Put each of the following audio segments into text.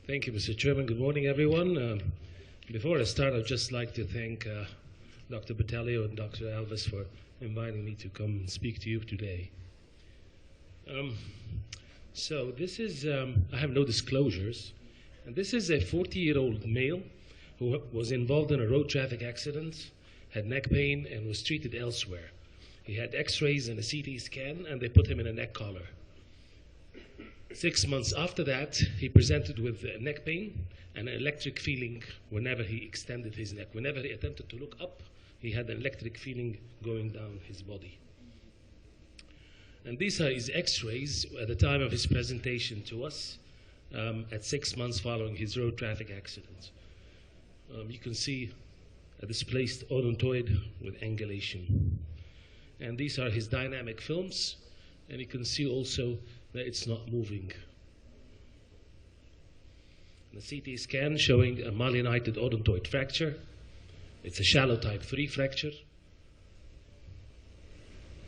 Thank you, Mr. Chairman. Good morning, everyone. Before I start, I'd just like to thank Dr. Battaglio and Dr. Alves for inviting me to come and speak to you today. So this is, I have no disclosures, and this is a 40-year-old male who was involved in a road traffic accident, had neck pain, and was treated elsewhere. He had x-rays and a CT scan, and they put him in a neck collar. 6 months after that, he presented with neck pain and an electric feeling whenever he extended his neck. Whenever he attempted to look up, he had an electric feeling going down his body. And these are his x-rays at the time of his presentation to us at 6 months following his road traffic accident. You can see a displaced odontoid with angulation. And these are his dynamic films, and you can see also that it's not moving. The CT scan showing a myelinated odontoid fracture. It's a shallow type 3 fracture.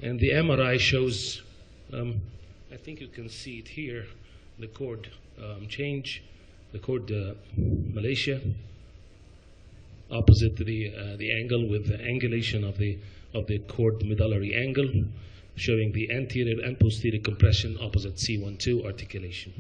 And the MRI shows, I think you can see it here, the cord change, the cord Malaysia, opposite to the angle with the angulation of the cord medullary angle, showing the anterior and posterior compression opposite C12 articulation.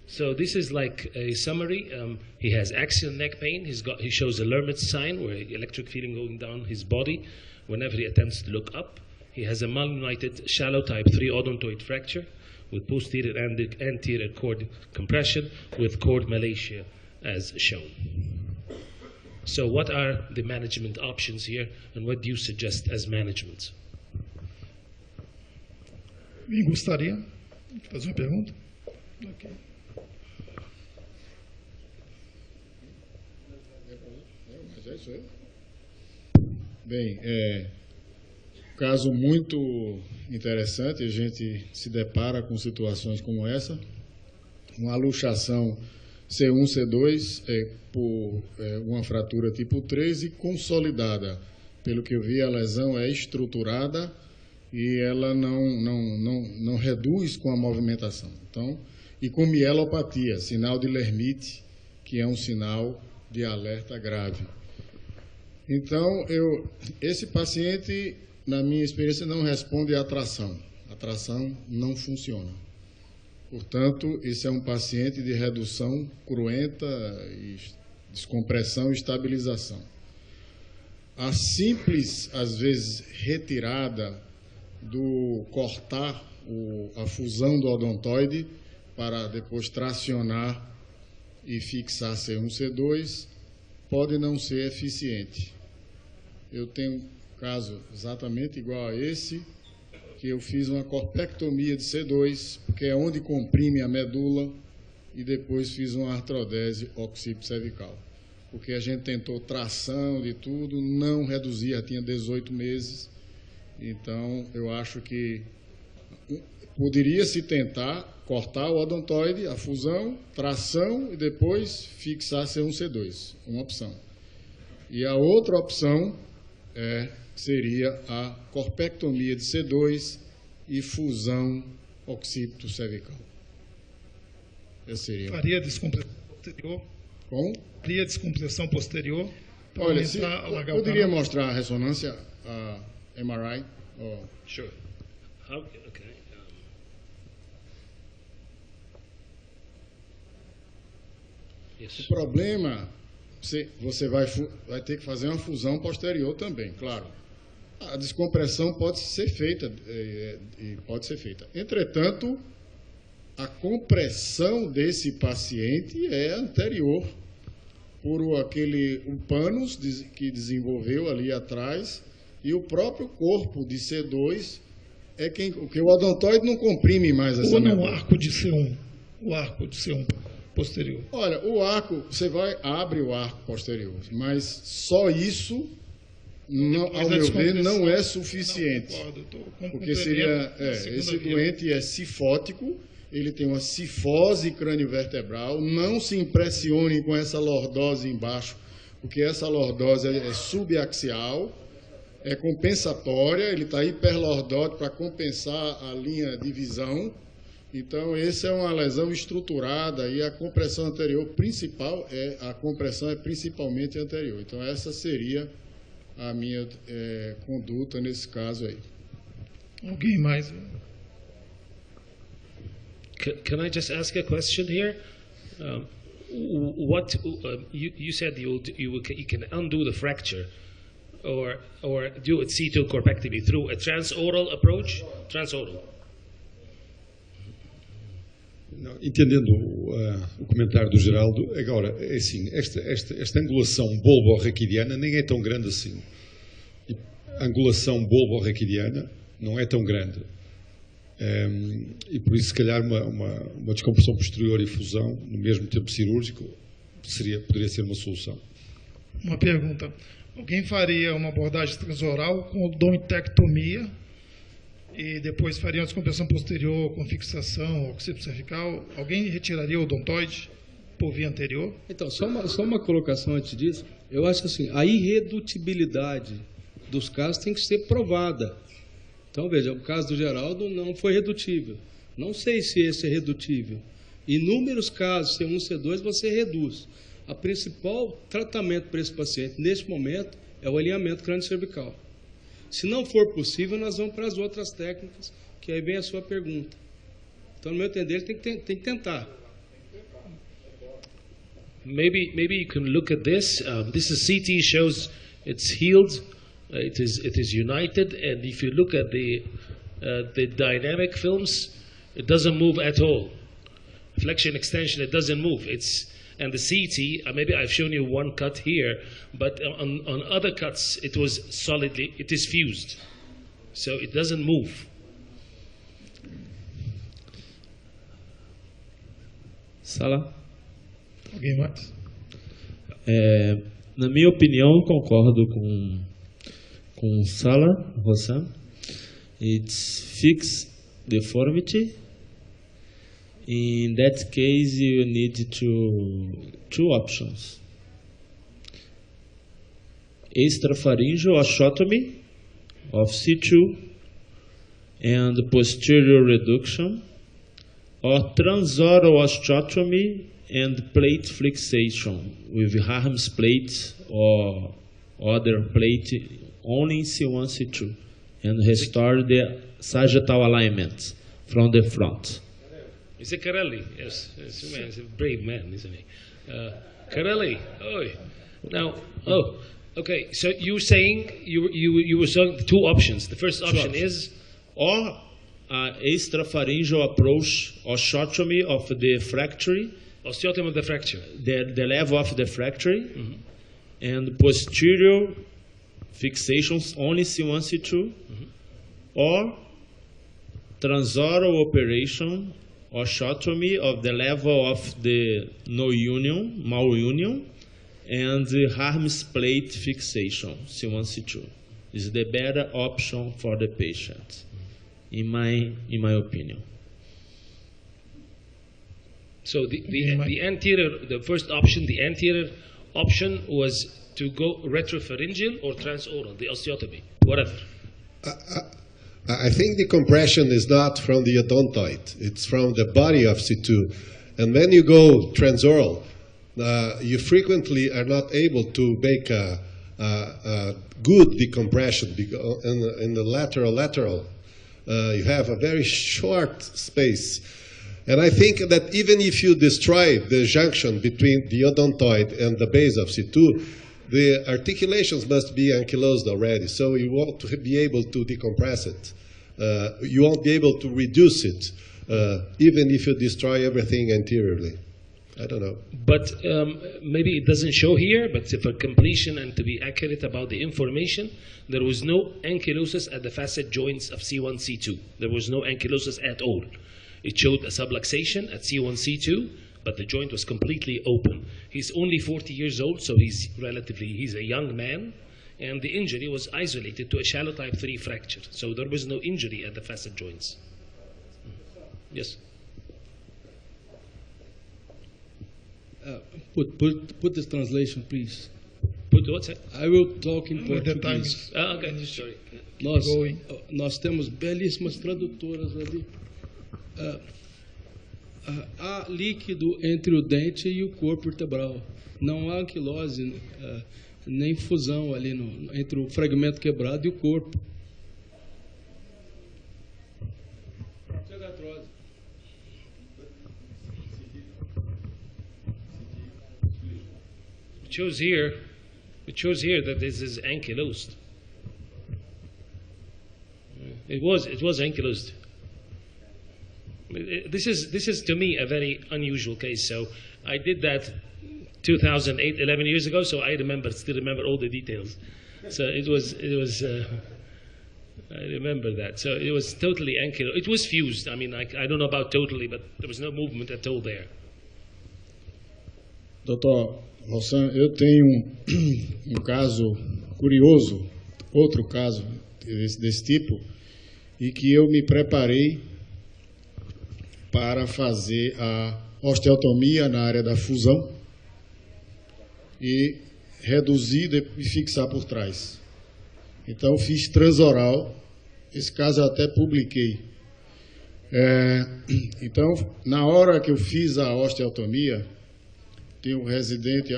So this is like a summary. He has axial neck pain. He shows a Lermitz sign, where electric feeling going down his body whenever he attempts to look up. He has a malunited shallow type 3 odontoid fracture with posterior and anterior cord compression with cord Malaysia as shown. So what are the management options here, and what do you suggest as management? Me gostaria de fazer uma pergunta? Okay. Bem, caso muito interessante, a gente se depara com situações como essa, uma luxação C1, C2 por uma fratura tipo 3 e consolidada. Pelo que eu vi, a lesão é estruturada e ela não reduz com a movimentação. Então, e com mielopatia, sinal de Lermite, que é um sinal de alerta grave. Então, esse paciente, na minha experiência, não responde à tração. A tração não funciona. Portanto, esse é um paciente de redução cruenta, descompressão e estabilização. A simples, às vezes, retirada do cortar a fusão do odontoide para depois tracionar e fixar C1, C2, pode não ser eficiente. Eu tenho um caso exatamente igual a esse, que eu fiz uma corpectomia de C2, porque é onde comprime a medula, e depois fiz uma artrodese occipito-cervical. Porque a gente tentou tração de tudo, não reduzia, tinha 18 meses. Então, eu acho que poderia se tentar cortar o odontoide, a fusão, tração e depois fixar C1, C2, uma opção. E a outra opção seria a corpectomia de C2 e fusão occipito-cervical. Faria descompressão posterior? Como? Faria descompressão posterior? Olha, eu poderia mostrar a ressonância, a MRI? Sure. Okay. Yes. O problema, você vai ter que fazer uma fusão posterior também, claro. A descompressão pode ser feita. Entretanto, a compressão desse paciente é anterior por o pânus que desenvolveu ali atrás e o próprio corpo de C2 porque o odontoide não comprime mais essa medula. Ou no arco de C1, o arco de C1 posterior. Olha, o arco, você abre o arco posterior, mas só isso, ao meu ver, não é suficiente. Porque seria, esse doente é cifótico, ele tem uma cifose crâniovertebral, não se impressione com essa lordose embaixo, porque essa lordose é subaxial, é compensatória, ele está hiperlordótico para compensar a linha de visão, Então, essa é uma lesão estruturada e a compressão anterior principal a compressão é principalmente anterior. Então, essa seria a minha conduta nesse caso aí. Alguém mais? Can I just ask a question here? You said you can undo the fracture or do a C2 corpectomy through a transoral approach? Transoral. Não, entendendo o comentário do Geraldo, agora, é assim, esta angulação bulbo-raquidiana nem é tão grande assim. A angulação bulbo-raquidiana não é tão grande. E por isso, se calhar, uma descompressão posterior e fusão, no mesmo tempo cirúrgico, poderia ser uma solução. Uma pergunta. Alguém faria uma abordagem transoral com odontectomia e depois faria uma descompressão posterior com fixação occipito cervical? Alguém retiraria o odontoide por via anterior? Então, só uma colocação antes disso. Eu acho assim, a irredutibilidade dos casos tem que ser provada. Então, veja, o caso do Geraldo não foi redutível. Não sei se esse é redutível. Inúmeros casos, C1, C2, você reduz. A principal tratamento para esse paciente, neste momento, é o alinhamento crânio-cervical. Se não for possível, nós vamos para as outras técnicas, que aí vem a sua pergunta. Então, no meu entender, ele tem que tentar. Maybe you can look at this. This is CT shows it's healed. It is united, and if you look at the dynamic films, it doesn't move at all. Flexion extension, it doesn't move. And the CT, maybe I've shown you one cut here, but on other cuts, it is fused, so it doesn't move. Sala? Alguém mais? Na minha opinião, concordo com Sala, Rossam. It's fixed deformity. In that case, you need two options. Extrapharyngeal osteotomy of C2 and posterior reduction, or transoral osteotomy and plate fixation with Harms plate or other plate only in C1, C2, and restore the sagittal alignment from the front. Is it Carelli? Yes, he's a brave man, isn't he? Carelli, okay. So you were saying you were saying two options. The first option is, or extrapharyngeal approach, osteotomy of the fracture, osteotomy of the fracture, the level of the fracture, and posterior fixations only C1, C2, or transoral operation, osteotomy of the level of the malunion, and the Harms plate fixation, C1, C2. Is the better option for the patient, in my opinion. So the first option, the anterior option was to go retropharyngeal or transoral, the osteotomy, whatever. I think the compression is not from the odontoid, it's from the body of C2. And when you go transoral, you frequently are not able to make a good decompression in the lateral. You have a very short space. And I think that even if you destroy the junction between the odontoid and the base of C2, the articulations must be ankylosed already, so you won't be able to decompress it. You won't be able to reduce it, even if you destroy everything anteriorly. I don't know. But maybe it doesn't show here, but for completion and to be accurate about the information, there was no ankylosis at the facet joints of C1, C2. There was no ankylosis at all. It showed a subluxation at C1, C2, but the joint was completely open. He's only 40 years old, so he's a young man, and the injury was isolated to a shallow type 3 fracture. So there was no injury at the facet joints. Yes? Put this translation, please. Put what's that? I will talk in The time português. is Okay, sorry. Nós temos belíssimas tradutoras ali. há líquido entre o dente e o corpo vertebral. Não há anquilose, nem fusão ali entre o fragmento quebrado e o corpo. It shows here that this is ankylosed. It was ankylosed. This is to me a very unusual case. So I did that 2008, 11 years ago. So I still remember all the details. So it was. I remember that. So it was totally ankylosed. It was fused. I mean, I don't know about totally, but there was no movement at all there. Doutor Rossan, eu tenho um caso curioso, outro caso desse tipo, e que eu me preparei para fazer a osteotomia na área da fusão e reduzir e fixar por trás. Então, fiz transoral, esse caso eu até publiquei. Então, na hora que eu fiz a osteotomia, o residente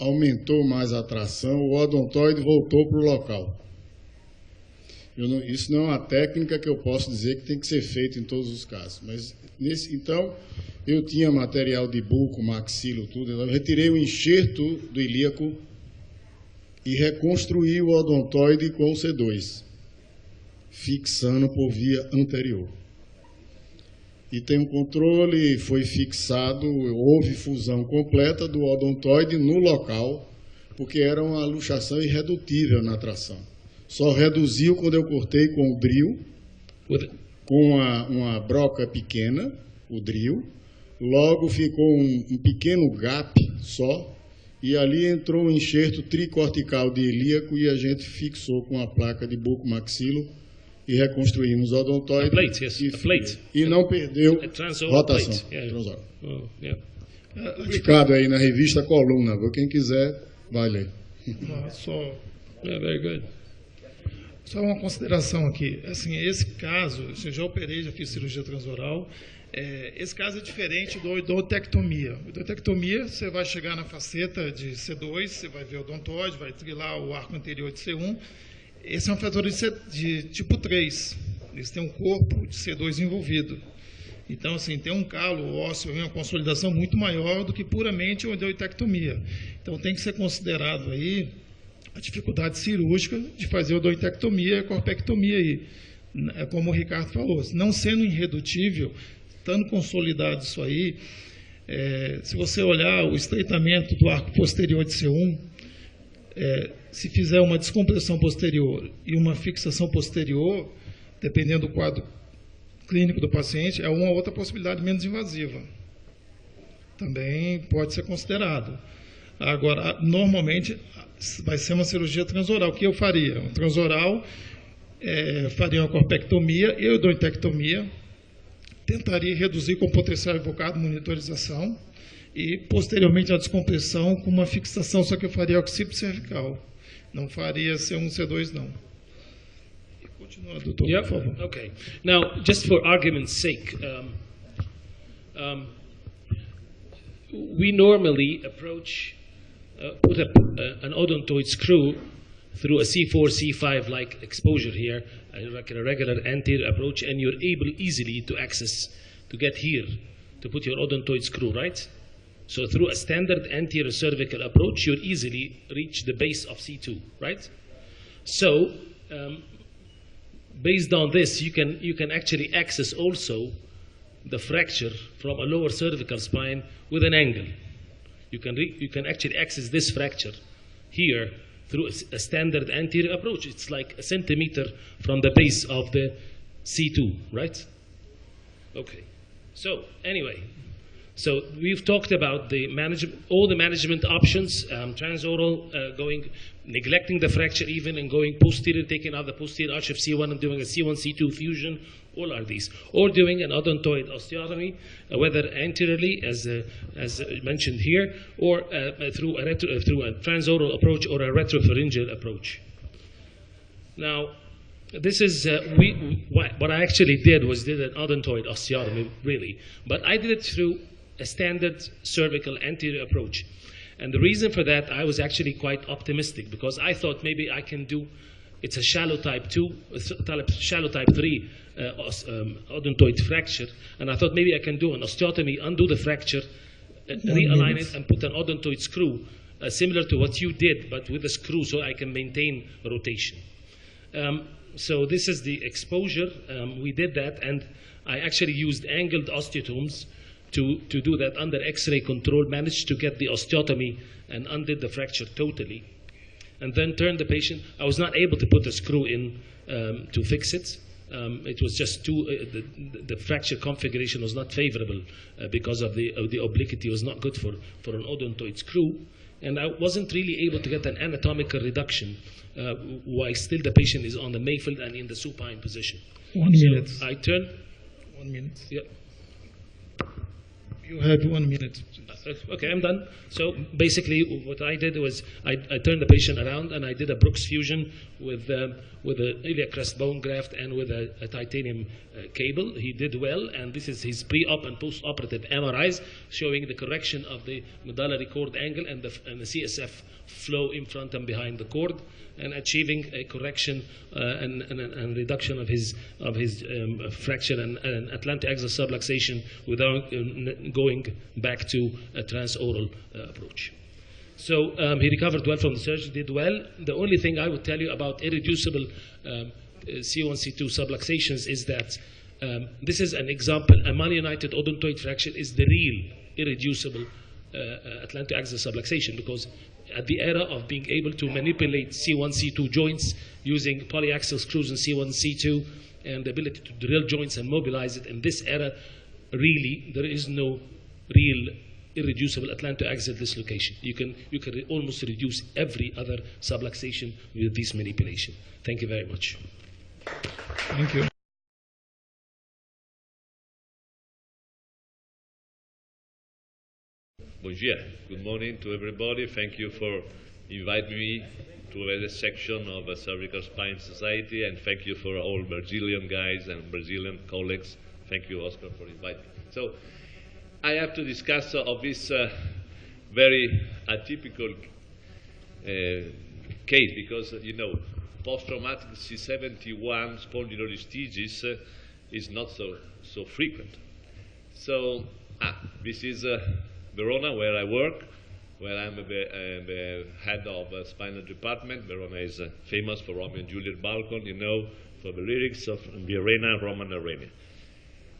aumentou mais a tração, o odontoide voltou para o local. Isso não é uma técnica que eu posso dizer que tem que ser feita em todos os casos. Mas então, eu tinha material de buco, maxilo, tudo. Eu retirei o enxerto do ilíaco e reconstruí o odontoide com o C2, fixando por via anterior. E tem um controle, foi fixado, houve fusão completa do odontoide no local, porque era uma luxação irredutível na tração. Só reduziu quando eu cortei com o drill, com uma broca pequena, o drill, logo ficou um pequeno gap só, e ali entrou um enxerto tricortical de ilíaco e a gente fixou com a placa de bucomaxilo e reconstruímos o odontoide. Plate, yes, plate. E não perdeu rotação. Publicado aí na revista Coluna. Quem quiser, vai ler. Very good. Só uma consideração aqui. Assim, esse caso, eu já operei, já fiz cirurgia transoral. Esse caso é diferente do odontectomia. Odontectomia, você vai chegar na faceta de C2, você vai ver o odontoide, vai trilar o arco anterior de C1. Esse é um fator de tipo 3. Eles têm um corpo de C2 envolvido. Então, assim, tem um calo ósseo, uma consolidação muito maior do que puramente a odontectomia. Então, tem que ser considerado aí a dificuldade cirúrgica de fazer odontectomia e a corpectomia aí. Como o Ricardo falou, não sendo irredutível, estando consolidado isso aí, se você olhar o estreitamento do arco posterior de C1, se fizer uma descompressão posterior e uma fixação posterior, dependendo do quadro clínico do paciente, é uma outra possibilidade menos invasiva. Também pode ser considerado. Agora, normalmente, vai ser uma cirurgia transoral. O que eu faria? Um transoral, faria uma corpectomia e odontectomia, tentaria reduzir com potencial evocado monitorização, e, posteriormente, a descompressão com uma fixação, só que eu faria occipito cervical. Não faria C1, C2, não. Continua, doutor, por favor. Okay. Now, just for argument's sake, we normally approach, put an odontoid screw through a C4, C5-like exposure here, like a regular anterior approach, and you're able easily to get here, to put your odontoid screw, right? So through a standard anterior cervical approach, you'll easily reach the base of C2, right? So, based on this, you can actually access also the fracture from a lower cervical spine with an angle. You can actually access this fracture here through a standard anterior approach. It's like a centimeter from the base of the C2, right? Okay. So anyway. So we've talked about all the management options, transoral, neglecting the fracture even and going posterior, taking out the posterior arch of C1 and doing a C1, C2 fusion, all are these. Or doing an odontoid osteotomy, whether anteriorly, as mentioned here, or through a transoral approach or a retropharyngeal approach. Now, This is, what I actually did was did an odontoid osteotomy, really. But I did it through a standard cervical anterior approach. And the reason for that, I was actually quite optimistic because I thought maybe I can do, it's a shallow type 2, shallow type 3 odontoid fracture. And I thought maybe I can do an osteotomy, undo the fracture, realign it, and put an odontoid screw, similar to what you did, but with a screw so I can maintain rotation. So this is the exposure. We did that, and I actually used angled osteotomes to do that under X-ray control, managed to get the osteotomy and undid the fracture totally. And then turned the patient. I was not able to put a screw in to fix it. It was just the fracture configuration was not favorable because of the obliquity was not good for an odontoid screw. And I wasn't really able to get an anatomical reduction while still the patient is on the Mayfield and in the supine position. 1 minute. I turned. 1 minute. Yeah. You have 1 minute. Okay, I'm done. So basically, what I did was I turned the patient around and I did a Brooks fusion with a iliac crest bone graft and with a titanium cable. He did well, and this is his pre-op and post-operative MRIs showing the correction of the medullary cord angle and the CSF flow in front and behind the cord, and achieving a correction and reduction of his fracture and atlantoaxial subluxation without going back to a transoral approach. So he recovered well from the surgery, did well. The only thing I would tell you about irreducible C1, C2 subluxations is that this is an example. A malunited odontoid fracture is the real irreducible atlantoaxial subluxation, because at the era of being able to manipulate C1, C2 joints using polyaxial screws in C1, C2, and the ability to drill joints and mobilize it, in this era, really, there is no real irreducible atlantoaxial dislocation. You can almost reduce every other subluxation with this manipulation. Thank you very much. Thank you. Bonjour. Good morning to everybody. Thank you for inviting me to a section of a Cervical Spine Society, and thank you for all Brazilian guys and Brazilian colleagues. Thank you, Oscar, for inviting me. So I have to discuss of this very atypical case, because, you know, post-traumatic C71 spondylolisthesis is not so frequent. So this is Verona, where I work, where I'm the head of the spinal department. Verona is famous for Romeo and Juliet balcony, you know, for the lyrics of the arena, Roman arena.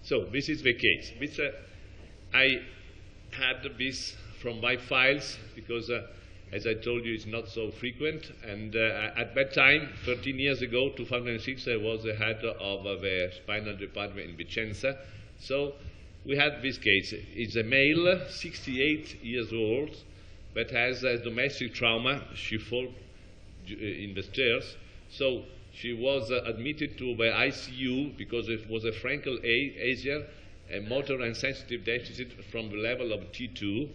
So this is the case. This, I had this from my files because, as I told you, it's not so frequent. And at that time, 13 years ago, 2006, I was the head of the spinal department in Vicenza. So we had this case. It's a male, 68 years old, that has a domestic trauma. She fell in the stairs. So she was admitted to the ICU because it was a Frankel Asia, a motor and sensitive deficit from the level of T2.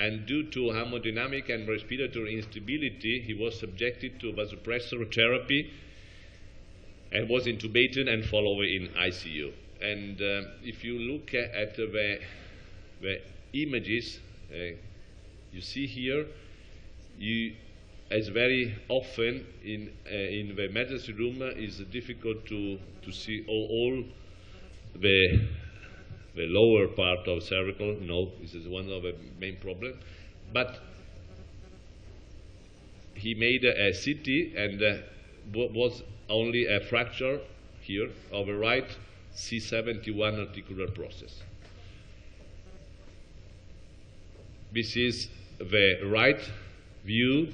And due to hemodynamic and respiratory instability, he was subjected to vasopressor therapy and was intubated and followed in ICU. And if you look at the images you see here, as very often in the emergency room, it's difficult to see all the lower part of cervical. No, this is one of the main problems. But he made a CT, and was only a fracture here of the right C71 articular process. This is the right view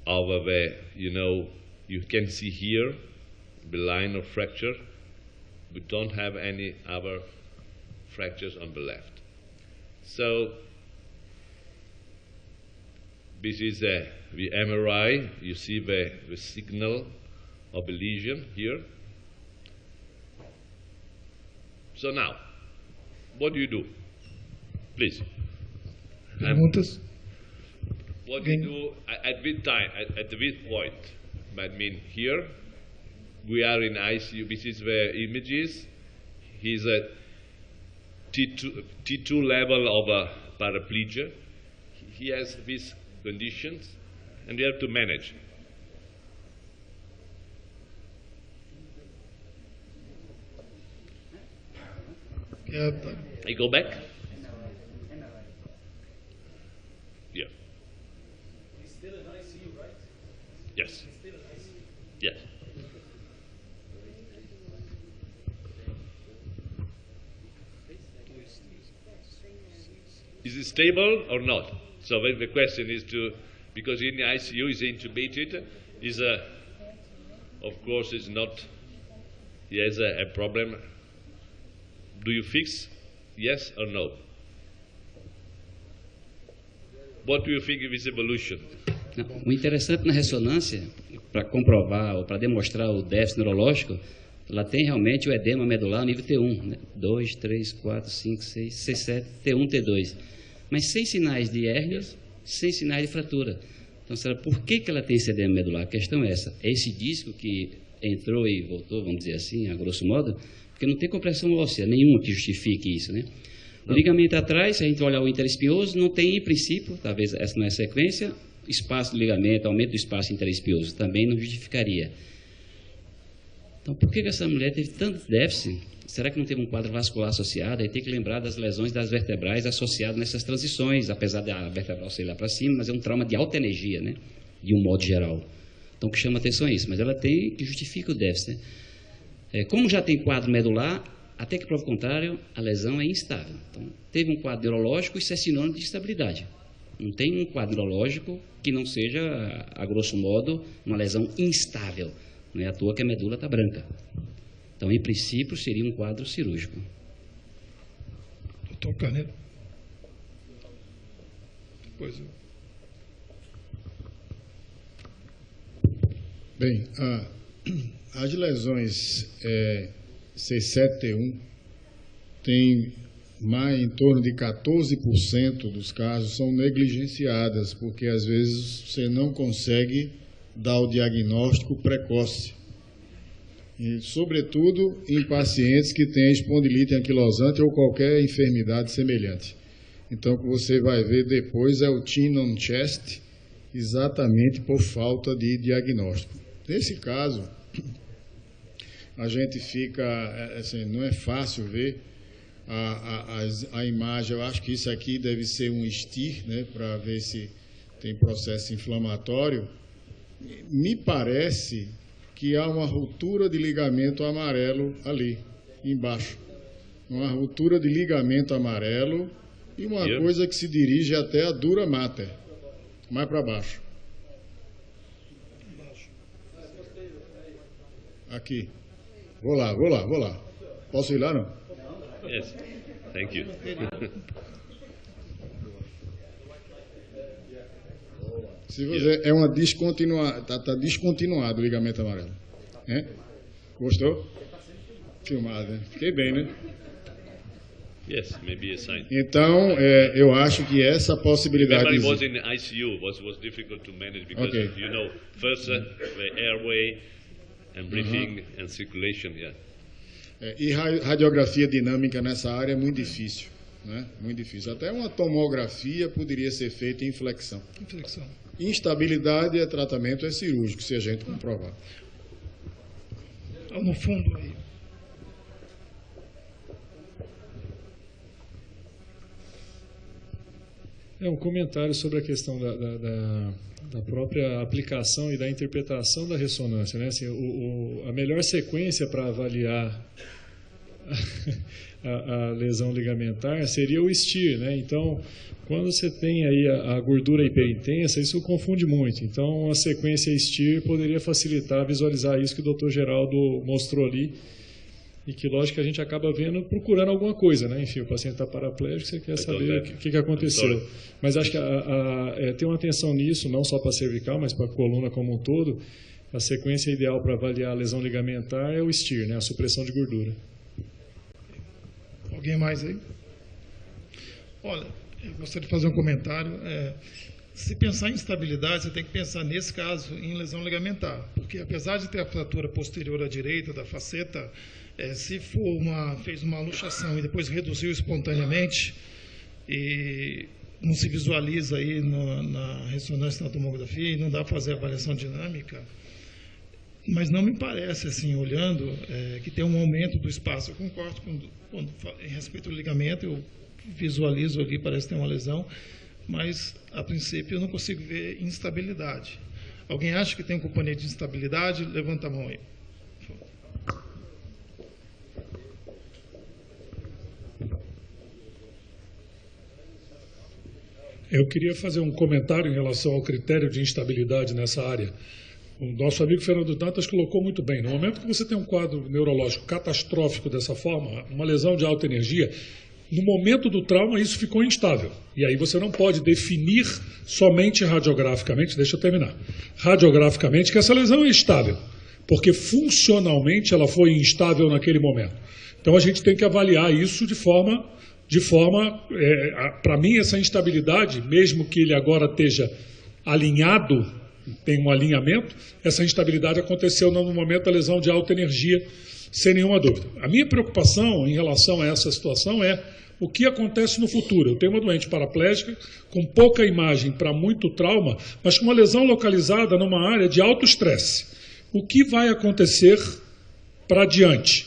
of the, you can see here the line of fracture. We don't have any other fractures on the left. So this is the MRI. You see the signal of the lesion here. So now, what do you do? Please. Perguntas? What do you do at this time, at this point? I mean, here, we are in ICU. This is the images. He's a T2 level of paraplegia. He has these conditions, and we have to manage. I go back? Yeah. He's still in ICU, right? Yes. He's still in ICU. Yes. Is it stable or not? So the question is to, because in the ICU is intubated, is of course is not, he has a problem. Do you fix? Yes or no? What do you think of his evolution? Não, o interessante na ressonância, para comprovar ou para demonstrar o déficit neurológico, ela tem realmente o edema medular nível T1, né? 2, 3, 4, 5, 6, C7, T1, T2. Mas sem sinais de hérnia, sem sinais de fratura. Então, por que ela tem esse edema medular? A questão é essa. É esse disco que entrou e voltou, vamos dizer assim, a grosso modo, porque não tem compressão óssea nenhuma que justifique isso, né? O ligamento atrás, se a gente olhar o interespinhoso, não tem, em princípio, talvez essa não é a sequência, espaço do ligamento, aumento do espaço interespinhoso, também não justificaria. Então, por que essa mulher teve tanto déficit? Será que não teve um quadro vascular associado? Aí tem que lembrar das lesões das vertebrais associadas nessas transições, apesar da vertebral ser lá para cima, mas é um trauma de alta energia, né? De um modo geral. Então, o que chama atenção é isso, mas ela tem que justifica o déficit, né? Como já tem quadro medular, até que prova o contrário, a lesão é instável. Então, teve um quadro neurológico, isso é sinônimo de estabilidade. Não tem um quadro neurológico que não seja, a grosso modo, uma lesão instável. Não é à toa que a medula está branca. Então, em princípio, seria um quadro cirúrgico. Doutor Carneiro. Depois eu... Bem, as lesões C7T1 tem mais em torno de 14% dos casos são negligenciadas, porque às vezes você não consegue dar o diagnóstico precoce. E, sobretudo em pacientes que têm espondilite anquilosante ou qualquer enfermidade semelhante. Então, o que você vai ver depois é o Tenon chest, exatamente por falta de diagnóstico. Nesse caso, a gente fica, assim, não é fácil ver a imagem. Eu acho que isso aqui deve ser um STIR, né, para ver se tem processo inflamatório. Me parece que há uma ruptura de ligamento amarelo ali, embaixo. Uma ruptura de ligamento amarelo e uma coisa que se dirige até a dura mater, mais para baixo. Aqui. Vou lá. Posso ir lá, não? Yes. Thank you. Se você é uma está descontinuado o ligamento amarelo. Gostou? Filmado, né? Fiquei bem, né? Yes, maybe a sign. Então, eu acho que essa possibilidade... Remember, it was in ICU. Was difficult to manage because you know, first the airway and breathing and circulation. Yeah. E radiografia dinâmica nessa área é muito difícil, né? Muito difícil. Até uma tomografia poderia ser feita em flexão. Instabilidade é tratamento cirúrgico, se a gente comprovar. No fundo aí. Um comentário sobre a questão da própria aplicação e da interpretação da ressonância, né? Assim, a melhor sequência para avaliar a lesão ligamentar seria o STIR, né? Então, quando você tem aí a gordura hiperintensa, isso confunde muito. Então, a sequência STIR poderia facilitar visualizar isso que o Dr. Geraldo mostrou ali, e que, lógico, a gente acaba vendo, procurando alguma coisa, né? Enfim, o paciente está paraplégico, você quer saber o que aconteceu. Mas acho que ter uma atenção nisso, não só para a cervical, mas para a coluna como um todo, a sequência ideal para avaliar a lesão ligamentar é o STIR, né? A supressão de gordura. Alguém mais aí? Olha, eu gostaria de fazer um comentário. Se pensar em instabilidade, você tem que pensar, nesse caso, em lesão ligamentar, porque apesar de ter a fratura posterior à direita da faceta, se fez uma luxação e depois reduziu espontaneamente, e não se visualiza aí na ressonância na tomografia, e não dá para fazer avaliação dinâmica, mas não me parece, assim, olhando, que tem um aumento do espaço. Eu concordo quando em respeito ao ligamento, eu visualizo ali, parece ter uma lesão, mas, a princípio, eu não consigo ver instabilidade. Alguém acha que tem um componente de instabilidade? Levanta a mão aí. Eu queria fazer um comentário em relação ao critério de instabilidade nessa área. O nosso amigo Fernando Dantas colocou muito bem. No momento que você tem um quadro neurológico catastrófico dessa forma, uma lesão de alta energia, no momento do trauma isso ficou instável. E aí você não pode definir somente radiograficamente, deixa eu terminar, radiograficamente que essa lesão é estável, porque funcionalmente ela foi instável naquele momento. Então a gente tem que avaliar isso de forma para mim essa instabilidade, mesmo que ele agora esteja alinhado, tem um alinhamento, essa instabilidade aconteceu no momento da lesão de alta energia, sem nenhuma dúvida. A minha preocupação em relação a essa situação é o que acontece no futuro. Eu tenho uma doente paraplégica com pouca imagem para muito trauma, mas com uma lesão localizada numa área de alto estresse. O que vai acontecer para adiante?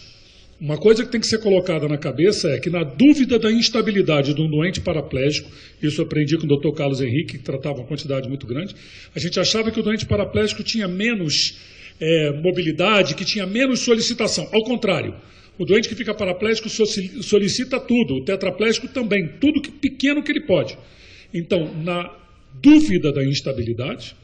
Uma coisa que tem que ser colocada na cabeça é que, na dúvida da instabilidade de um doente paraplégico, isso eu aprendi com o Dr. Carlos Henrique, que tratava uma quantidade muito grande, a gente achava que o doente paraplégico tinha menos mobilidade, que tinha menos solicitação. Ao contrário, o doente que fica paraplégico solicita tudo, o tetraplégico também, tudo pequeno que ele pode. Então, na dúvida da instabilidade,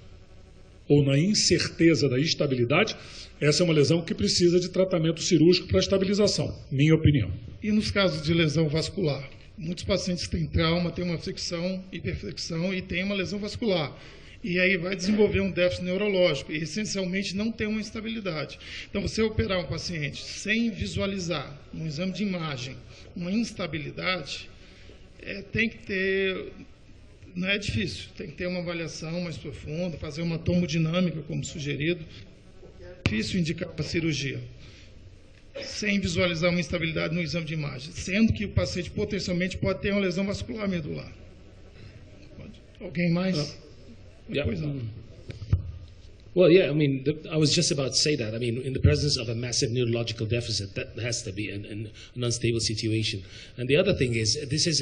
ou na incerteza da instabilidade, essa é uma lesão que precisa de tratamento cirúrgico para estabilização, minha opinião. E nos casos de lesão vascular? Muitos pacientes têm trauma, têm uma fricção, hiperflexão e têm uma lesão vascular. E aí vai desenvolver um déficit neurológico e, essencialmente, não tem uma instabilidade. Então, você operar um paciente sem visualizar, num exame de imagem, uma instabilidade, tem que ter... Não é difícil, tem que ter uma avaliação mais profunda, fazer uma tomodinâmica, como sugerido. É difícil indicar para cirurgia, sem visualizar uma instabilidade no exame de imagem, sendo que o paciente potencialmente pode ter uma lesão vascular medular. Alguém mais? Pois não. Well, yeah, I mean, I was just about to say that. I mean, in the presence of a massive neurological deficit, that has to be an unstable situation. And the other thing is, this is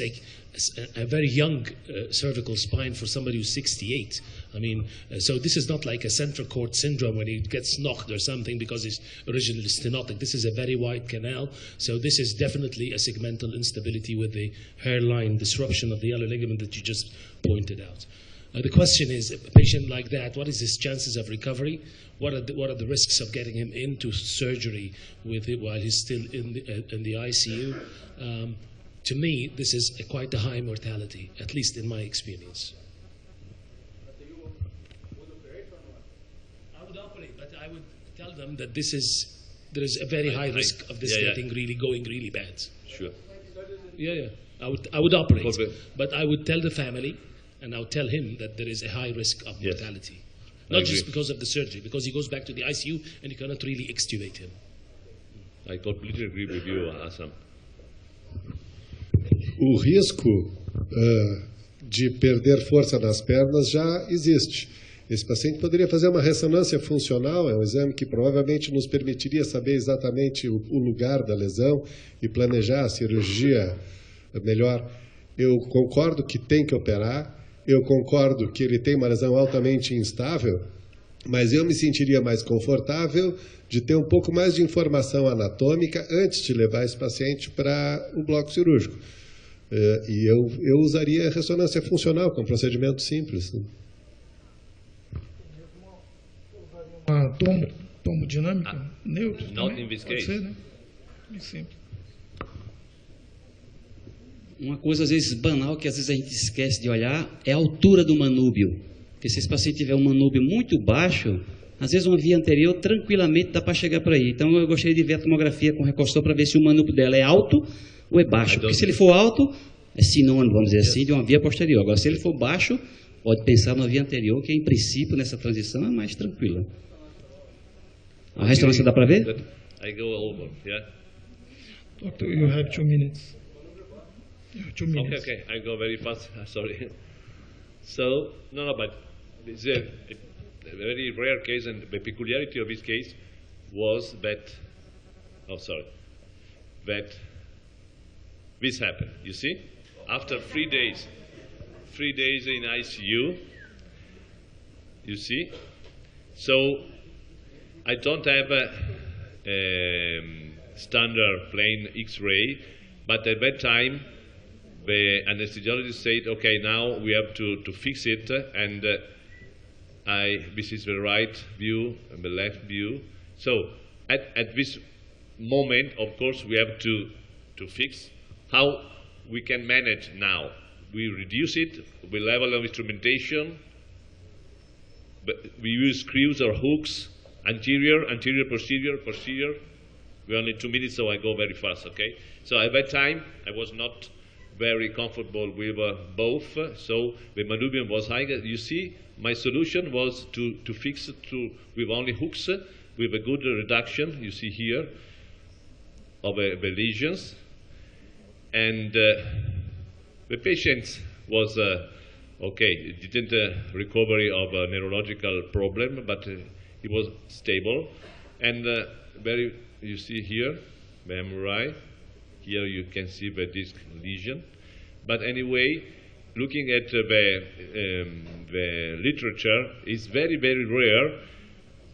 a very young cervical spine for somebody who's 68. I mean, so this is not like a central cord syndrome when he gets knocked or something because he's originally stenotic. This is a very wide canal, so this is definitely a segmental instability with the hairline disruption of the yellow ligament that you just pointed out. The question is, a patient like that, what is his chances of recovery? What are the risks of getting him into surgery with it while he's still in the ICU? To me, this is quite a high mortality, at least in my experience. I would operate, but I would tell them that there is a very high risk of this going really bad. Sure. Yeah. I would operate, but I would tell the family, and I'll tell him that there is a high risk of mortality. Not just because of the surgery, because he goes back to the ICU and you cannot really extubate him. I completely agree with you, Hassan. O risco de perder força nas pernas já existe. Esse paciente poderia fazer uma ressonância funcional, é um exame que provavelmente nos permitiria saber exatamente o lugar da lesão e planejar a cirurgia melhor. Eu concordo que tem que operar. Eu concordo que ele tem uma lesão altamente instável, mas eu me sentiria mais confortável de ter um pouco mais de informação anatômica antes de levar esse paciente para o bloco cirúrgico. E eu usaria ressonância funcional, que é um procedimento simples. Uma tomodinâmica neutra? Not in this case. Pode ser, né? Bem simples. Uma coisa, às vezes, banal, que às vezes a gente esquece de olhar, é a altura do manúbio. Porque se esse paciente tiver um manúbio muito baixo, às vezes uma via anterior tranquilamente dá para chegar por aí. Então eu gostaria de ver a tomografia com reconstrução para ver se o manúbio dela é alto ou é baixo. Porque se ele for alto, é sinônimo, vamos dizer assim, de uma via posterior. Agora, se ele for baixo, pode pensar na via anterior, que em princípio nessa transição é mais tranquila. A ressonância dá para ver? I go over, yeah? Doctor, you have 2 minutes. You have 2 minutes. Okay, I go very fast, sorry. So, no, but it's a very rare case, and the peculiarity of this case was that, that this happened, you see? After 3 days in ICU, you see? So, I don't have a standard plain X-ray, but at that time, the anesthesiologist said, okay, now we have to fix it, and this is the right view and the left view. So at this moment, of course, we have to fix how we can manage now. We reduce it, the level of instrumentation, but we use screws or hooks, anterior, posterior. We're only 2 minutes, so I go very fast, okay? So at that time, I was not very comfortable with both, so the manubrium was high. You see, my solution was to fix it with only hooks, with a good reduction, you see here, of the lesions. And the patient was okay, didn't recovery of a neurological problem, but he was stable. And you see here, the MRI. Here you can see the disc lesion. But anyway, looking at the literature, it's very, very rare.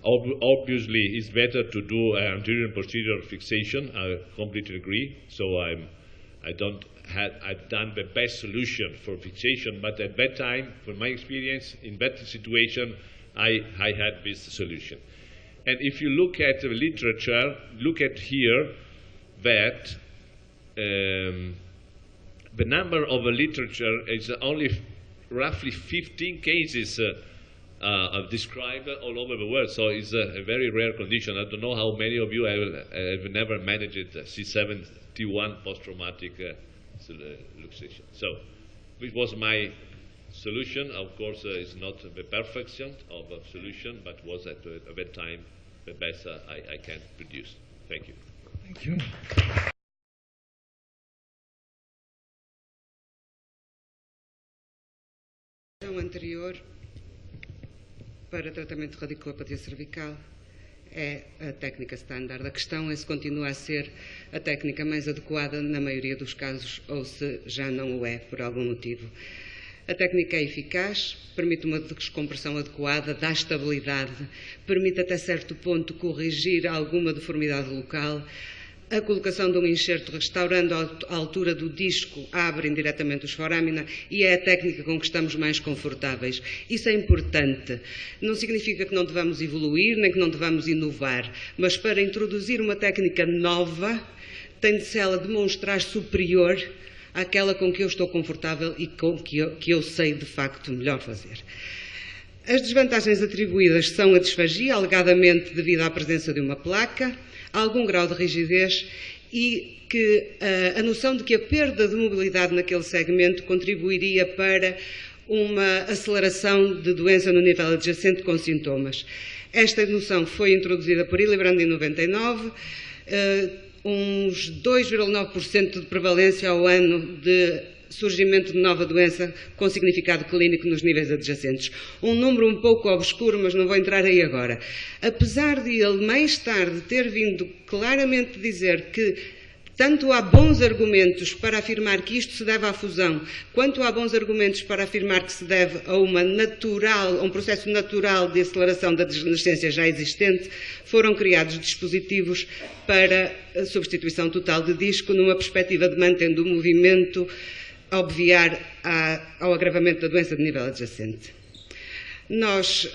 Obviously, it's better to do anterior and posterior fixation. I completely agree. So I've done the best solution for fixation. But at that time, from my experience, in that situation, I had this solution. And if you look at the literature, look at here that the number of the literature is only roughly 15 cases described all over the world. So it's a very rare condition. I don't know how many of you have never managed C71 post-traumatic luxation. So this was my solution. Of course, it's not the perfection of a solution, but was at that time the best I can produce. Thank you. Thank you. Anterior para tratamento de radiculopatia cervical é a técnica standard. A questão é se continua a ser a técnica mais adequada na maioria dos casos ou se já não o é por algum motivo. A técnica é eficaz, permite uma descompressão adequada, dá estabilidade, permite até certo ponto corrigir alguma deformidade local. A colocação de um enxerto restaurando a altura do disco abre indiretamente os foramina e é a técnica com que estamos mais confortáveis. Isso é importante. Não significa que não devamos evoluir, nem que não devamos inovar, mas para introduzir uma técnica nova, tem de se ela demonstrar superior àquela com que eu estou confortável e com que eu sei de facto melhor fazer. As desvantagens atribuídas são a disfagia, alegadamente devido à presença de uma placa, algum grau de rigidez e que a noção de que a perda de mobilidade naquele segmento contribuiria para uma aceleração de doença no nível adjacente com sintomas. Esta noção foi introduzida por Hillebrand em 99, uns 2,9% de prevalência ao ano de surgimento de nova doença com significado clínico nos níveis adjacentes. Um número um pouco obscuro, mas não vou entrar aí agora. Apesar de ele mais tarde ter vindo claramente dizer que tanto há bons argumentos para afirmar que isto se deve à fusão, quanto há bons argumentos para afirmar que se deve a um processo natural de aceleração da degenerescência já existente, foram criados dispositivos para a substituição total de disco numa perspectiva de mantendo o movimento obviar ao agravamento da doença de nível adjacente. Nós,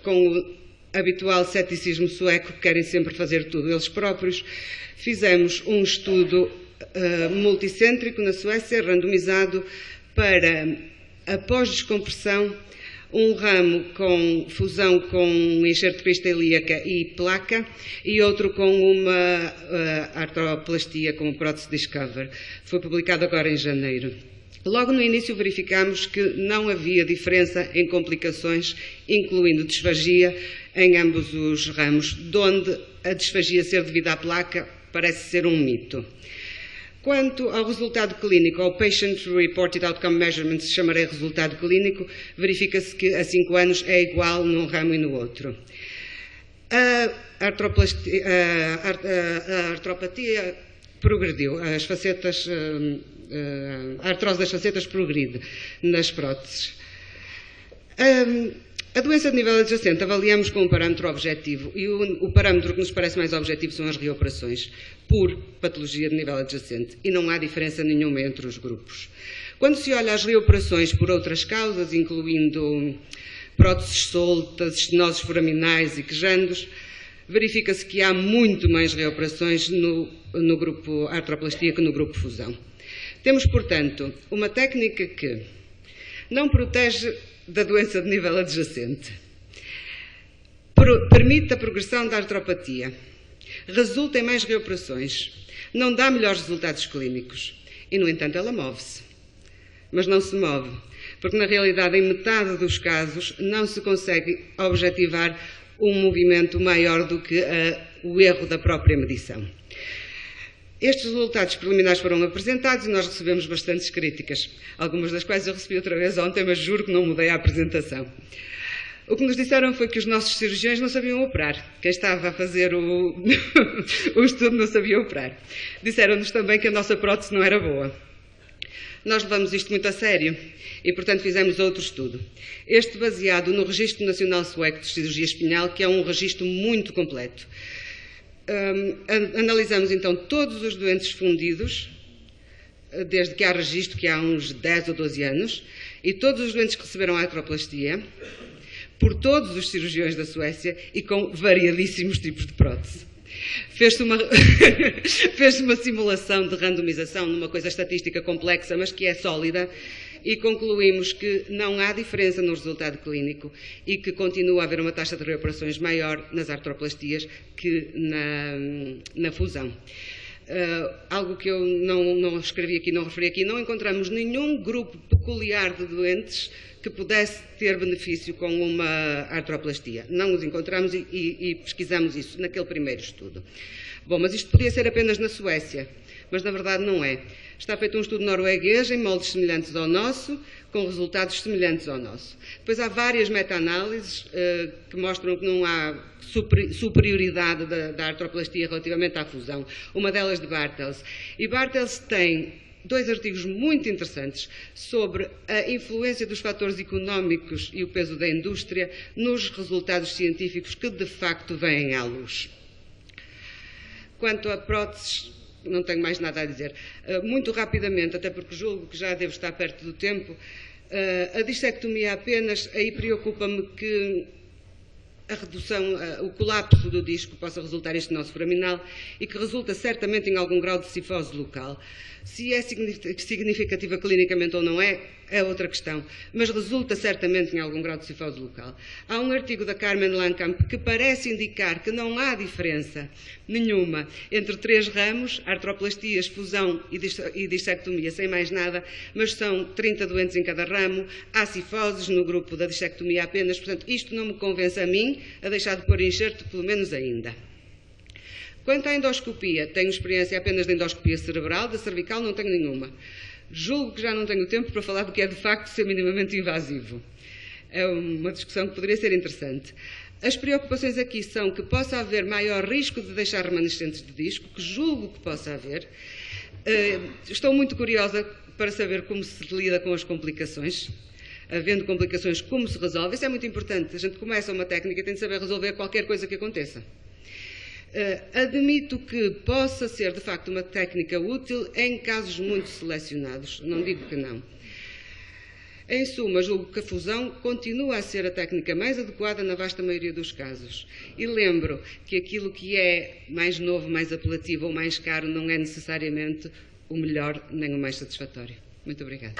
com o habitual ceticismo sueco, que querem sempre fazer tudo eles próprios, fizemos um estudo multicêntrico na Suécia, randomizado para, após descompressão, um ramo com fusão com enxerto crista ilíaca e placa e outro com uma artroplastia com prótese Discover. Foi publicado agora em janeiro. Logo no início verificamos que não havia diferença em complicações, incluindo disfagia, em ambos os ramos, donde a disfagia ser devida à placa parece ser um mito. Quanto ao resultado clínico, ao Patient Reported Outcome Measurement, se chamarei resultado clínico, verifica-se que a 5 anos é igual num ramo e no outro. A artropatia progrediu, a artrose das facetas progride nas próteses. A doença de nível adjacente avaliamos com um parâmetro objetivo e o parâmetro que nos parece mais objetivo são as reoperações por patologia de nível adjacente e não há diferença nenhuma entre os grupos. Quando se olha as reoperações por outras causas, incluindo próteses soltas, estenoses foraminais e quejandos, verifica-se que há muito mais reoperações no grupo artroplastia que no grupo fusão. Temos, portanto, uma técnica que não protege da doença de nível adjacente, permite a progressão da artropatia, resulta em mais reoperações, não dá melhores resultados clínicos e, no entanto, ela move-se. Mas não se move, porque na realidade, em metade dos casos, não se consegue objetivar um movimento maior do que o erro da própria medição. Estes resultados preliminares foram apresentados e nós recebemos bastantes críticas, algumas das quais eu recebi outra vez ontem, mas juro que não mudei a apresentação. O que nos disseram foi que os nossos cirurgiões não sabiam operar. Quem estava a fazer o estudo não sabia operar. Disseram-nos também que a nossa prótese não era boa. Nós levamos isto muito a sério e, portanto, fizemos outro estudo. Este baseado no Registro Nacional Sueco de Cirurgia Espinhal, que é um registro muito completo. Analisamos, então, todos os doentes fundidos, desde que há registro, que há uns 10 ou 12 anos, e todos os doentes que receberam a artroplastia, por todos os cirurgiões da Suécia e com variadíssimos tipos de prótese. Fez-se uma simulação de randomização numa coisa estatística complexa, mas que é sólida, e concluímos que não há diferença no resultado clínico e que continua a haver uma taxa de reoperações maior nas artroplastias que na fusão. Algo que eu não escrevi aqui, não referi aqui, não encontramos nenhum grupo peculiar de doentes que pudesse ter benefício com uma artroplastia. Não os encontramos e pesquisamos isso naquele primeiro estudo. Bom, mas isto podia ser apenas na Suécia, mas na verdade não é. Está feito um estudo norueguês em moldes semelhantes ao nosso, com resultados semelhantes ao nosso. Depois há várias meta-análises que mostram que não há superioridade da artroplastia relativamente à fusão. Uma delas de Bartels. E Bartels tem 2 artigos muito interessantes sobre a influência dos fatores económicos e o peso da indústria nos resultados científicos que de facto vêm à luz. Quanto a próteses, não tenho mais nada a dizer. Muito rapidamente, até porque julgo que já devo estar perto do tempo, a dissectomia apenas, aí preocupa-me que a redução, o colapso do disco possa resultar este nosso foraminal e que resulta certamente em algum grau de cifose local. Se é significativa clinicamente ou não é outra questão, mas resulta certamente em algum grau de cifose local. Há um artigo da Carmen Lankamp que parece indicar que não há diferença nenhuma entre 3 ramos, artroplastias, fusão e dissectomia, sem mais nada, mas são 30 doentes em cada ramo, há cifoses no grupo da dissectomia apenas, portanto, isto não me convence a mim a deixar de pôr enxerto, pelo menos ainda. Quanto à endoscopia, tenho experiência apenas de endoscopia cerebral, da cervical não tenho nenhuma. Julgo que já não tenho tempo para falar do que é de facto ser minimamente invasivo. É uma discussão que poderia ser interessante. As preocupações aqui são que possa haver maior risco de deixar remanescentes de disco, que julgo que possa haver. Estou muito curiosa para saber como se lida com as complicações. Havendo complicações, como se resolve. Isso é muito importante. A gente começa uma técnica e tem de saber resolver qualquer coisa que aconteça. Admito que possa ser, de facto, uma técnica útil em casos muito selecionados, não digo que não. Em suma, julgo que a fusão continua a ser a técnica mais adequada na vasta maioria dos casos. E lembro que aquilo que é mais novo, mais apelativo ou mais caro não é necessariamente o melhor nem o mais satisfatório. Muito obrigada.